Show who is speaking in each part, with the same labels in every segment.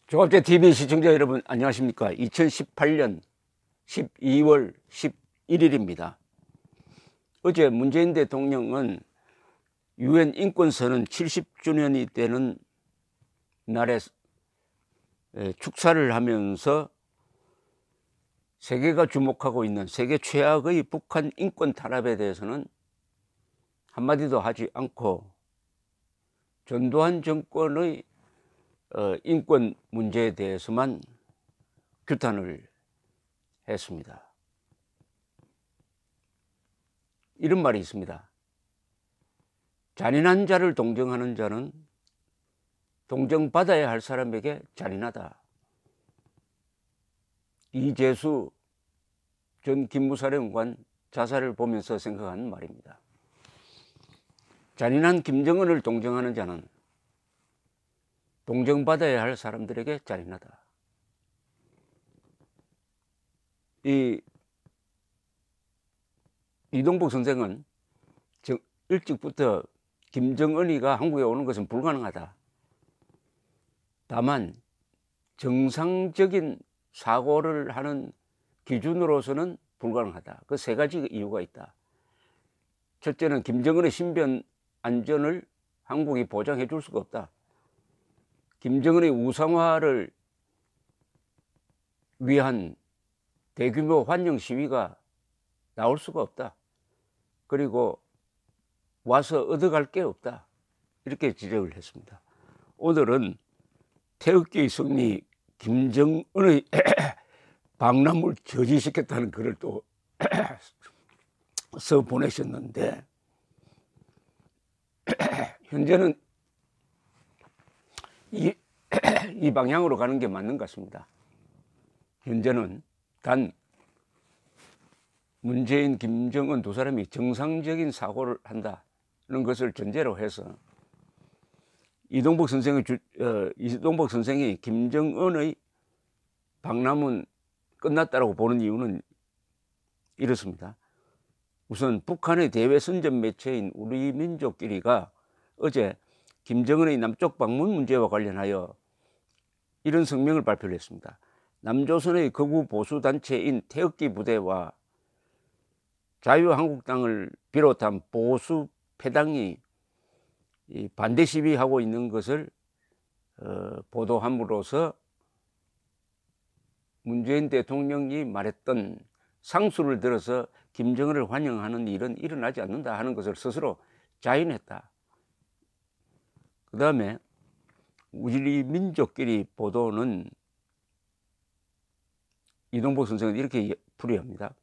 Speaker 1: 조갑제TV 시청자 여러분 안녕하십니까. 2018년 12월 11일입니다. 어제 문재인 대통령은 UN 인권선언 70주년이 되는 날에 축사를 하면서 세계가 주목하고 있는 세계 최악의 북한 인권 탄압에 대해서는 한마디도 하지 않고 전두환 정권의 인권 문제에 대해서만 규탄을 했습니다. 이런 말이 있습니다. 잔인한 자를 동정하는 자는 동정받아야 할 사람에게 잔인하다. 이재수 전 기무사령관 자살을 보면서 생각하는 말입니다. 잔인한 김정은을 동정하는 자는 동정받아야 할 사람들에게 잔인하다. 이동복 선생은 일찍부터 김정은이가 한국에 오는 것은 불가능하다. 다만 정상적인 사고를 하는 기준으로서는 불가능하다. 그 세 가지 이유가 있다. 첫째는 김정은의 신변 안전을 한국이 보장해 줄 수가 없다. 김정은의 우상화를 위한 대규모 환영 시위가 나올 수가 없다. 그리고 와서 얻어갈 게 없다. 이렇게 지적을 했습니다. 오늘은 태극기 승리 김정은의 방남을 저지시켰다는 글을 또 써 보내셨는데 현재는 이 방향으로 가는 게 맞는 것 같습니다. 현재는 단 문재인, 김정은 두 사람이 정상적인 사고를 한다는 것을 전제로 해서 이동복 선생이 김정은의 방남은 끝났다고 보는 이유는 이렇습니다. 우선 북한의 대외 선전 매체인 우리민족끼리가 어제 김정은의 남쪽 방문 문제와 관련하여 이런 성명을 발표를 했습니다. 남조선의 극우 보수 단체인 태극기 부대와 자유한국당을 비롯한 보수 패당이 반대 시위하고 있는 것을 보도함으로써 문재인 대통령이 말했던 상수를 들어서 김정은을 환영하는 일은 일어나지 않는다 하는 것을 스스로 자인했다. 그 다음에 우리 민족끼리 보도는 이동복 선생은 이렇게 풀이합니다.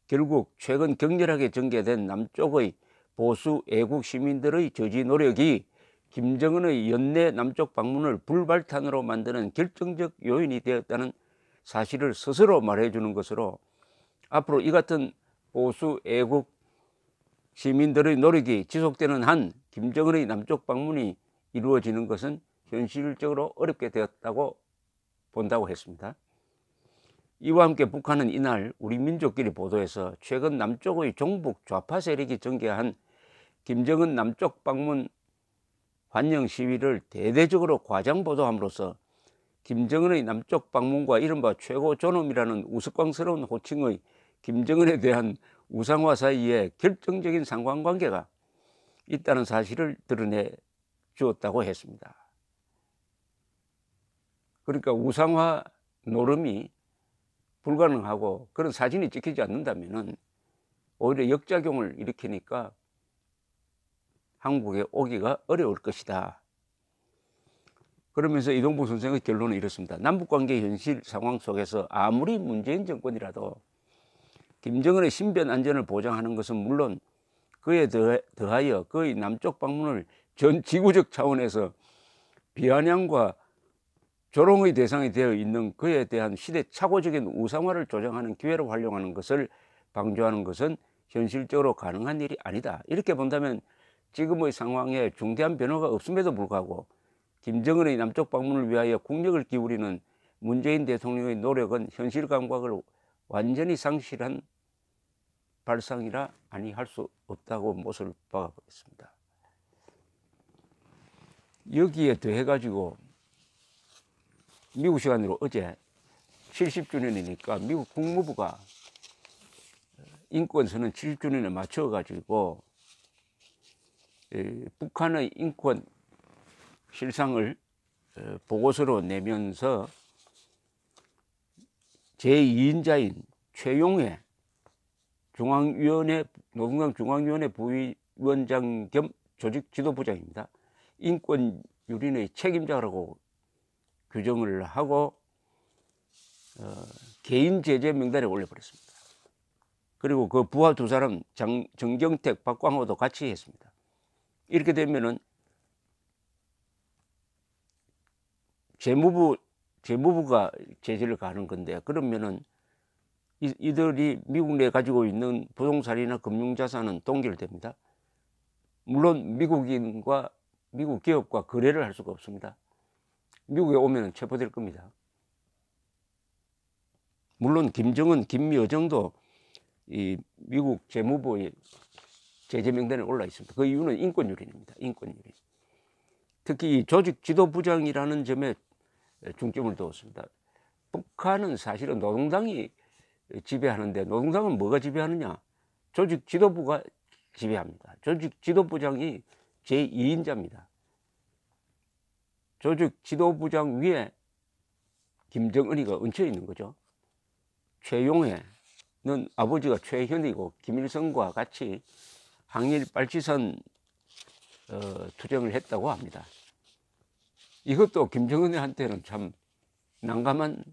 Speaker 1: 결국 최근 격렬하게 전개된 남쪽의 보수 애국 시민들의 저지 노력이 김정은의 연내 남쪽 방문을 불발탄으로 만드는 결정적 요인이 되었다는 사실을 스스로 말해주는 것으로 앞으로 이 같은 보수 애국 시민들의 노력이 지속되는 한 김정은의 남쪽 방문이 이루어지는 것은 현실적으로 어렵게 되었다고 본다고 했습니다. 이와 함께 북한은 이날 우리 민족끼리 보도에서 최근 남쪽의 종북 좌파 세력이 전개한 김정은 남쪽 방문 환영 시위를 대대적으로 과장 보도함으로써 김정은의 남쪽 방문과 이른바 최고 존엄이라는 우스꽝스러운 호칭의 김정은에 대한 우상화 사이에 결정적인 상관관계가 있다는 사실을 드러내 주었다고 했습니다. 그러니까 우상화 노름이 불가능하고 그런 사진이 찍히지 않는다면 오히려 역작용을 일으키니까 한국에 오기가 어려울 것이다. 그러면서 이동복 선생의 결론은 이렇습니다. 남북관계 현실 상황 속에서 아무리 문재인 정권이라도 김정은의 신변 안전을 보장하는 것은 물론 그에 더하여 그의 남쪽 방문을 전 지구적 차원에서 비아냥과 조롱의 대상이 되어 있는 그에 대한 시대착오적인 우상화를 조장하는 기회로 활용하는 것을 방조하는 것은 현실적으로 가능한 일이 아니다. 이렇게 본다면 지금의 상황에 중대한 변화가 없음에도 불구하고 김정은의 남쪽 방문을 위하여 국력을 기울이는 문재인 대통령의 노력은 현실 감각을 완전히 상실한 발상이라 아니할 수 없다고 못을 박아보겠습니다. 여기에 더해 가지고 미국 시간으로 어제 70주년이니까 미국 국무부가 인권선언 70주년에 맞춰 가지고 북한의 인권 실상을 보고서로 내면서 제2인자인 최용해 노동당 중앙위원회 부위원장 겸 조직 지도부장입니다. 인권 유린의 책임자라고 규정을 하고 개인 제재 명단에 올려버렸습니다. 그리고 그 부하 두 사람 정경택, 박광호도 같이 했습니다. 이렇게 되면은 재무부가 제재를 가하는 건데, 그러면은 이들이 미국 내에 가지고 있는 부동산이나 금융자산은 동결됩니다. 물론 미국인과 미국 기업과 거래를 할 수가 없습니다. 미국에 오면 체포될 겁니다. 물론 김정은, 김여정도 이 미국 재무부의 제재 명단에 올라 있습니다. 그 이유는 인권 유린입니다. 인권 유린. 특히 이 조직 지도부장이라는 점에 중점을 두었습니다. 북한은 사실은 노동당이 지배하는데, 노동당은 뭐가 지배하느냐? 조직 지도부가 지배합니다. 조직 지도부장이 제2인자입니다. 조직 지도부장 위에 김정은이가 얹혀 있는 거죠. 최용해는 아버지가 최현이고 김일성과 같이 항일 빨치산 투쟁을 했다고 합니다. 이것도 김정은한테는 참 난감한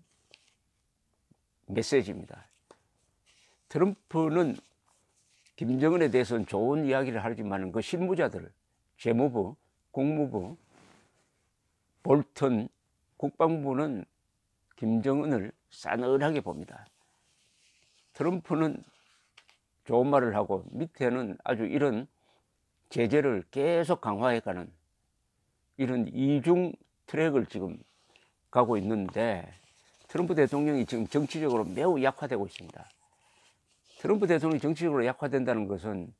Speaker 1: 메시지입니다. 트럼프는 김정은에 대해서는 좋은 이야기를 하지만 그 실무자들, 재무부, 국무부, 볼턴, 국방부는 김정은을 싸늘하게 봅니다. 트럼프는 좋은 말을 하고 밑에는 아주 이런 제재를 계속 강화해가는 이런 이중 트랙을 지금 가고 있는데, 트럼프 대통령이 지금 정치적으로 매우 약화되고 있습니다. 트럼프 대통령이 정치적으로 약화된다는 것은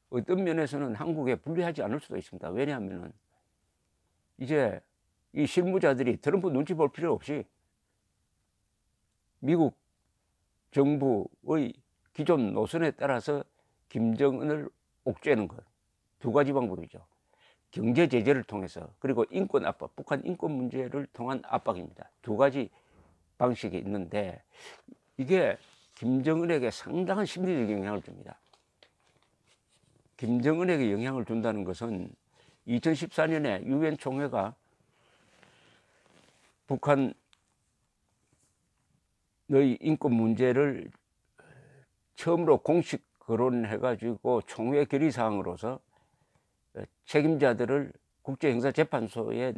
Speaker 1: 어떤 면에서는 한국에 불리하지 않을 수도 있습니다. 왜냐하면 이제 이 실무자들이 트럼프 눈치 볼 필요 없이 미국 정부의 기존 노선에 따라서 김정은을 옥죄는 것, 두 가지 방법이죠. 경제 제재를 통해서, 그리고 인권 압박, 북한 인권 문제를 통한 압박입니다. 두 가지 방식이 있는데, 이게 김정은에게 상당한 심리적 영향을 줍니다. 김정은에게 영향을 준다는 것은 2014년에 유엔 총회가 북한의 인권 문제를 처음으로 공식 거론해가지고 총회 결의사항으로서 책임자들을 국제형사재판소에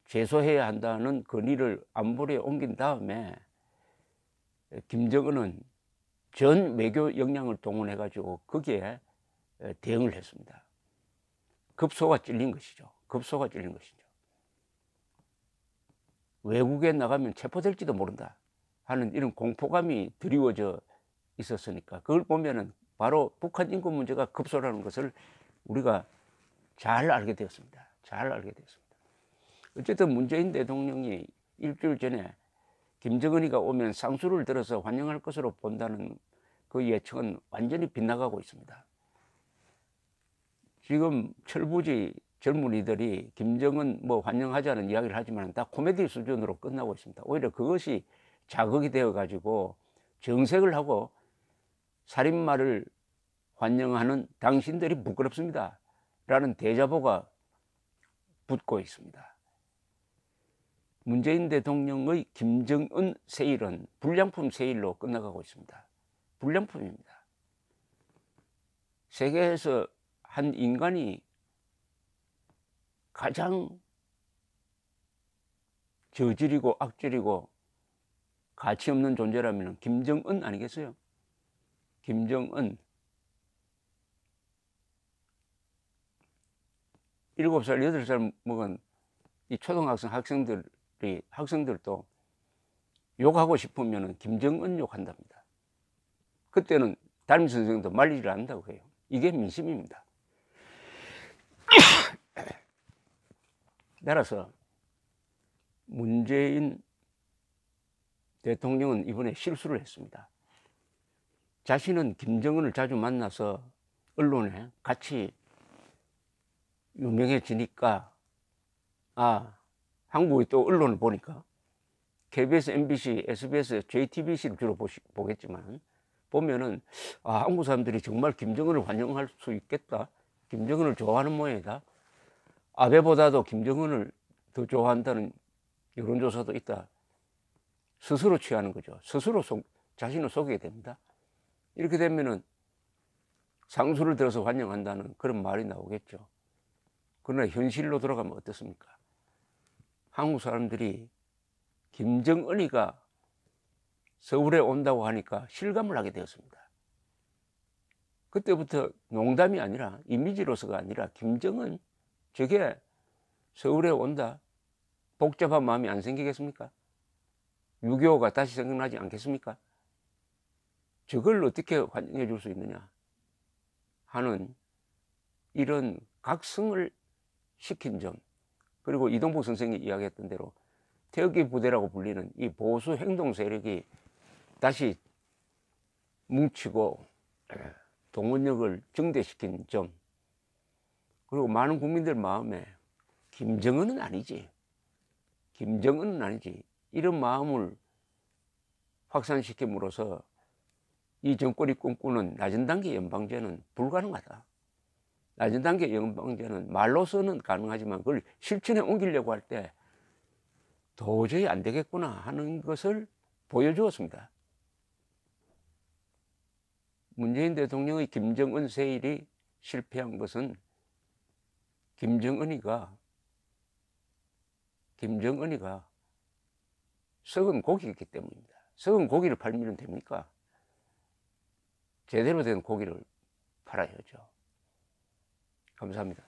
Speaker 1: 제소해야 한다는 건의를 안보리에 옮긴 다음에 김정은은 전 외교 역량을 동원해가지고 거기에 대응을 했습니다. 급소가 찔린 것이죠. 급소가 찔린 것이죠. 외국에 나가면 체포될지도 모른다 하는 이런 공포감이 드리워져 있었으니까, 그걸 보면은 바로 북한 인권 문제가 급소라는 것을 우리가 잘 알게 되었습니다. 잘 알게 되었습니다. 어쨌든 문재인 대통령이 일주일 전에 김정은이가 오면 쌍수를 들어서 환영할 것으로 본다는 그 예측은 완전히 빗나가고 있습니다. 지금 철부지 젊은이들이 김정은 뭐 환영하자는 이야기를 하지만 다 코미디 수준으로 끝나고 있습니다. 오히려 그것이 자극이 되어 가지고 정색을 하고 살인마를 환영하는 당신들이 부끄럽습니다 라는 대자보가 붙고 있습니다. 문재인 대통령의 김정은 세일은 불량품 세일로 끝나가고 있습니다. 불량품입니다. 세계에서 한 인간이 가장 저질이고 악질이고 가치 없는 존재라면 김정은 아니겠어요? 김정은. 7살, 8살 먹은 이 초등학생 학생들도 욕하고 싶으면 김정은 욕한답니다. 그때는 담임 선생님도 말리지를 않는다고 해요. 이게 민심입니다. 따라서 문재인 대통령은 이번에 실수를 했습니다. 자신은 김정은을 자주 만나서 언론에 같이 유명해지니까, 한국의 또 언론을 보니까 KBS, MBC, SBS, JTBC를 주로 보겠지만 보면은 한국 사람들이 정말 김정은을 환영할 수 있겠다, 김정은을 좋아하는 모양이다, 아베보다도 김정은을 더 좋아한다는 여론조사도 있다, 스스로 취하는 거죠. 스스로 자신을 속이게 됩니다. 이렇게 되면은 상수를 들어서 환영한다는 그런 말이 나오겠죠. 그러나 현실로 돌아가면 어떻습니까? 한국 사람들이 김정은이가 서울에 온다고 하니까 실감을 하게 되었습니다. 그때부터 농담이 아니라, 이미지로서가 아니라, 김정은 저게 서울에 온다, 복잡한 마음이 안 생기겠습니까? 6.25가 다시 생각나지 않겠습니까? 저걸 어떻게 환영해 줄 수 있느냐 하는 이런 각성을 시킨 점, 그리고 이동복 선생이 이야기했던 대로 태극기 부대라고 불리는 이 보수 행동 세력이 다시 뭉치고 동원력을 증대시킨 점, 그리고 많은 국민들 마음에 김정은은 아니지, 김정은은 아니지, 이런 마음을 확산시킴으로써 이 정권이 꿈꾸는 낮은 단계 연방제는 불가능하다. 낮은 단계 연방제는 말로서는 가능하지만 그걸 실천에 옮기려고 할 때 도저히 안 되겠구나 하는 것을 보여주었습니다. 문재인 대통령의 김정은 세일이 실패한 것은 김정은이가 썩은 고기였기 때문입니다. 썩은 고기를 팔면 됩니까? 제대로 된 고기를 팔아야죠. 감사합니다.